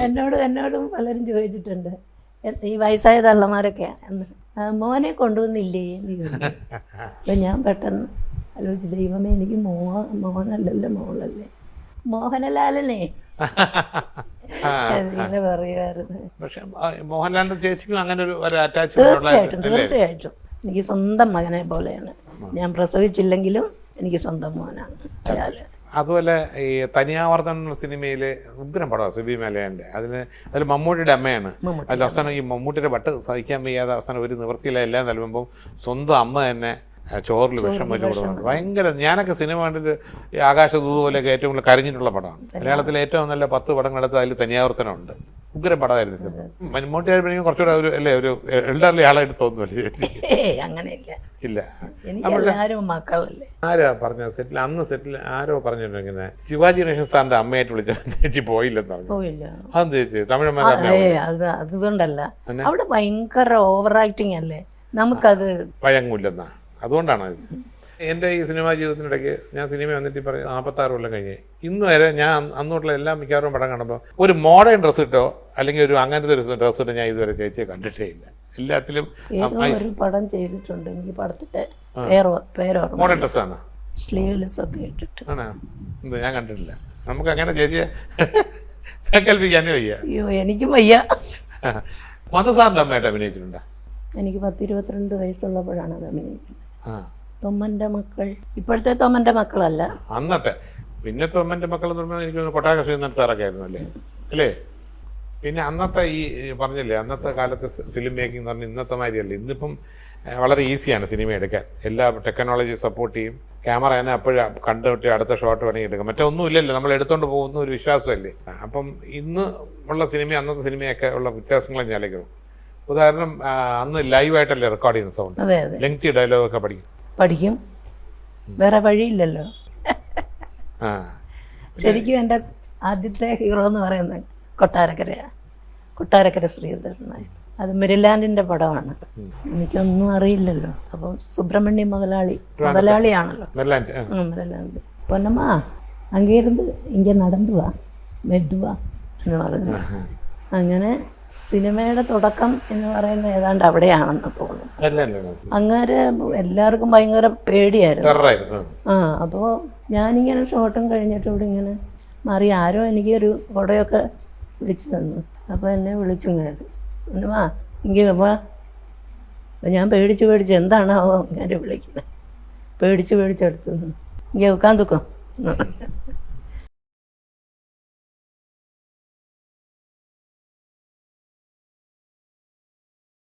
എന്നോടും പലരും ചോദിച്ചിട്ടുണ്ട്, ഈ വയസ്സായ തള്ളമാരൊക്കെ മോനെ കൊണ്ടുവന്നില്ലേ എന്ന് ചോദിച്ചു. അപ്പം ഞാൻ പെട്ടെന്ന് ആലോചിച്ചു, ദൈവമേ എനിക്ക് മോനല്ലല്ലോ മോളല്ലേ, മോഹനലാലനെ അതിങ്ങനെ പറയുമായിരുന്നു. മോഹൻലാലിന്റെ ചേച്ചിക്കും അങ്ങനെ ഒരു തീർച്ചയായിട്ടും എനിക്ക് സ്വന്തം മകനെ പോലെയാണ്. ഞാൻ പ്രസവിച്ചില്ലെങ്കിലും എനിക്ക് സ്വന്തം മോനാണ് അയാൾ. അതുപോലെ ഈ തനിയാവർത്തൻ സിനിമയിലെ ഉഗ്രം പടമാണ് സുബി മലയാന്റെ. അതിൽ മമ്മൂട്ടിയുടെ അമ്മയാണ്. അതിൽ അവസാനം ഈ മമ്മൂട്ടിയുടെ വട്ട് സഹിക്കാൻ വയ്യാതെ അവസാനം ഒരു നിവൃത്തിയില്ല എല്ലാം നൽകുമ്പോൾ സ്വന്തം അമ്മ തന്നെ ചോറിൽ വിഷം വെച്ച് കൊടുക്കുന്നത് ഭയങ്കര. ഞാനൊക്കെ സിനിമ കണ്ടിട്ട് ഈ ആകാശദൂത് പോലെയൊക്കെ ഏറ്റവും കൂടുതൽ കരഞ്ഞിട്ടുള്ള പടമാണ്. മലയാളത്തിലെ ഏറ്റവും നല്ല 10 പടങ്ങളെടുത്ത് അതിൽ തനിയാവർത്തനമുണ്ട്. ഉഗ്രം പടമായിരുന്നു. മമ്മൂട്ടി ആയപ്പോഴേക്കും കുറച്ചുകൂടെ ഒരു അല്ലേ ഒരു എൽഡർലി ആളായിട്ട് തോന്നുമല്ലേ? അങ്ങനെയില്ല, ഇല്ല. മക്കളല്ലേ. ആരാ പറഞ്ഞ സെറ്റിൽ ആരോ പറഞ്ഞിട്ടുണ്ട് ഇങ്ങനെ ശിവാജി ഗണേശൻ സാറിന്റെ അമ്മയായിട്ട് വിളിച്ച ചേച്ചി പോയില്ലെന്ന് പറഞ്ഞു. അതെന്ത് ചേച്ചി തമിഴന്മാരെ? അതുകൊണ്ടല്ല, അവിടെ ഭയങ്കര ഓവർ ആക്ടിങ് അല്ലേ, നമുക്കത് പഴങ്ങൂല്ലെന്നാ. അതുകൊണ്ടാണ് എൻ്റെ ഈ സിനിമാ ജീവിതത്തിനിടയ്ക്ക് ഞാൻ സിനിമ വന്നിട്ട് ഈ പറയും 46 കൊല്ലം കഴിഞ്ഞ് ഇന്ന് വരെ ഞാൻ അന്നോട്ടുള്ള എല്ലാ മിക്കവാറും പടം കാണുമ്പോൾ ഒരു മോഡേൺ ഡ്രസ്സ് ഇട്ടോ അല്ലെങ്കിൽ ഒരു അങ്ങനത്തെ ഒരു ഡ്രസ്സ് ഇട്ടോ ഞാൻ ഇതുവരെ ചേച്ചിയെ കണ്ടിട്ടേ ഇല്ല. എല്ലാത്തിലും ഒരു പടം ചെയ്തിട്ടുണ്ട് എനിക്ക്, പടത്തിന്റെ മോഡേൺ ഡ്രസ്സാണ്, സ്ലീവ്ലെസ് ഒക്കെ ഇട്ടിട്ട്. ആണോ? എന്ത് ഞാൻ കണ്ടിട്ടില്ല. നമുക്ക് അങ്ങനെ ചേച്ചിയെ സങ്കല്പിക്കാനേ വയ്യ. അയ്യോ എനിക്കും വയ്യ. മധുസാറിന്റെ അമ്മയായിട്ട് അഭിനയിച്ചിട്ടുണ്ടോ? എനിക്ക് 10-22 വയസ്സുള്ളപ്പോഴാണ് അത് അഭിനയിക്കുന്നത്. തൊമ്മന്റെ മക്കൾ, ഇപ്പോഴത്തെ തൊമ്മന്റെ മക്കളല്ല, അന്നത്തെ. പിന്നെ തൊമ്മന്റെ മക്കൾ എന്ന് പറഞ്ഞാൽ എനിക്ക് കൊട്ടാര ശ്രീനാഥ് സാറൊക്കെ ആയിരുന്നു അല്ലേ? പിന്നെ അന്നത്തെ ഈ പറഞ്ഞില്ലേ, അന്നത്തെ കാലത്ത് ഫിലിം മേക്കിംഗ് എന്ന് പറഞ്ഞാൽ ഇന്നത്തെ മാതിരിയല്ല. ഇന്നിപ്പം വളരെ ഈസിയാണ് സിനിമ എടുക്കാൻ. എല്ലാ ടെക്നോളജി സപ്പോർട്ട് ചെയ്യും. ക്യാമറ തന്നെ അപ്പോഴും കണ്ടുപിട്ടി അടുത്ത ഷോട്ട് വേണമെങ്കിൽ എടുക്കാം. മറ്റേ ഒന്നും ഇല്ലല്ലോ, നമ്മൾ എടുത്തോണ്ട് പോകുന്ന ഒരു വിശ്വാസമല്ലേ. അപ്പം ഇന്ന് ഉള്ള സിനിമ അന്നത്തെ സിനിമയൊക്കെ ഉള്ള വ്യത്യാസങ്ങളും ഞാൻ ആലോചിക്കുന്നു. ഉദാഹരണം, അന്ന് ലൈവായിട്ടല്ലേ റെക്കോർഡ് ചെയ്യുന്ന സൗണ്ട്, ലെങ്തി ഡയലോഗൊക്കെ പഠിക്കും. വേറെ വഴിയില്ലല്ലോ. ശരിക്കും എൻ്റെ ആദ്യത്തെ ഹീറോ എന്ന് പറയുന്നത് കൊട്ടാരക്കര ശ്രീധരൻ നായർ. അത് മെരിലാൻഡിന്റെ പടമാണ്. എനിക്കൊന്നും അറിയില്ലല്ലോ. അപ്പം സുബ്രഹ്മണ്യം മുതലാളിയാണല്ലോ മെരിലാൻഡ്. പൊന്നമ്മ അങ്ങേരുന്ന് ഇങ്ങനെ നടന്നു വാ, മെതുവാ എന്ന് പറഞ്ഞു. അങ്ങനെ സിനിമയുടെ തുടക്കം എന്ന് പറയുന്നത് ഏതാണ്ട് അവിടെയാണെന്ന് തോന്നുന്നു. അങ്ങേര് എല്ലാവർക്കും ഭയങ്കര പേടിയായിരുന്നു. അപ്പോൾ ഞാനിങ്ങനെ ഷോട്ടും കഴിഞ്ഞിട്ട് ഇവിടെ ഇങ്ങനെ മാറി ആരോ എനിക്കൊരു കുടയൊക്കെ വിളിച്ചു തന്നു. അപ്പോൾ എന്നെ വിളിച്ചു കയറി, ഒന്നുമാ ഇങ്ങനെ വാ. അപ്പം ഞാൻ പേടിച്ച് എന്താണാവോ ഇങ്ങനെ വിളിക്കുന്നത്, പേടിച്ചെടുത്തു ഇങ്ങനെ വെക്കാൻ തുക്കോ.